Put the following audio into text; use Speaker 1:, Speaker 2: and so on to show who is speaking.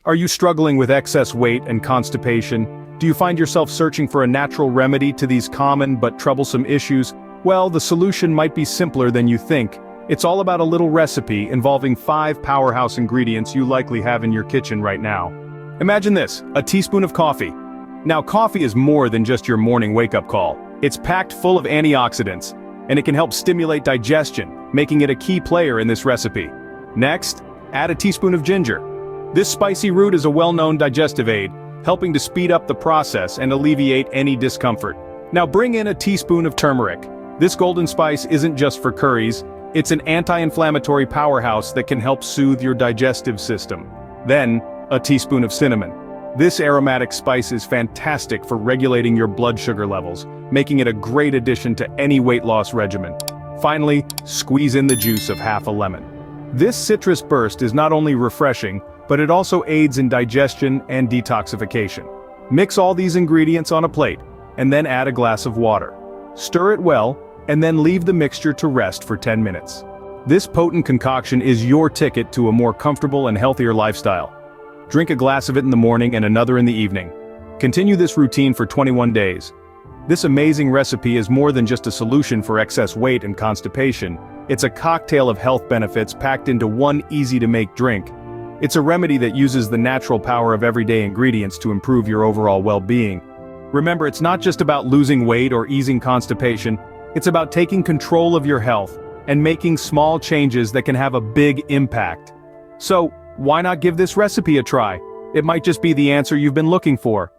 Speaker 1: Are you struggling with excess weight and constipation? Do you find yourself searching for a natural remedy to these common but troublesome issues? Well, the solution might be simpler than you think. It's all about a little recipe involving 5 powerhouse ingredients you likely have in your kitchen right now. Imagine this, a teaspoon of coffee. Now, coffee is more than just your morning wake-up call. It's packed full of antioxidants, and it can help stimulate digestion, making it a key player in this recipe. Next, add a teaspoon of ginger. This spicy root is a well-known digestive aid, helping to speed up the process and alleviate any discomfort. Now bring in a teaspoon of turmeric. This golden spice isn't just for curries, it's an anti-inflammatory powerhouse that can help soothe your digestive system. Then, a teaspoon of cinnamon. This aromatic spice is fantastic for regulating your blood sugar levels, making it a great addition to any weight loss regimen. Finally, squeeze in the juice of half a lemon. This citrus burst is not only refreshing, but it also aids in digestion and detoxification. Mix all these ingredients on a plate, and then add a glass of water. Stir it well, and then leave the mixture to rest for 10 minutes. This potent concoction is your ticket to a more comfortable and healthier lifestyle. Drink a glass of it in the morning and another in the evening. Continue this routine for 21 days. This amazing recipe is more than just a solution for excess weight and constipation. It's a cocktail of health benefits packed into one easy-to-make drink. It's a remedy that uses the natural power of everyday ingredients to improve your overall well-being. Remember, it's not just about losing weight or easing constipation, it's about taking control of your health and making small changes that can have a big impact. So, why not give this recipe a try? It might just be the answer you've been looking for.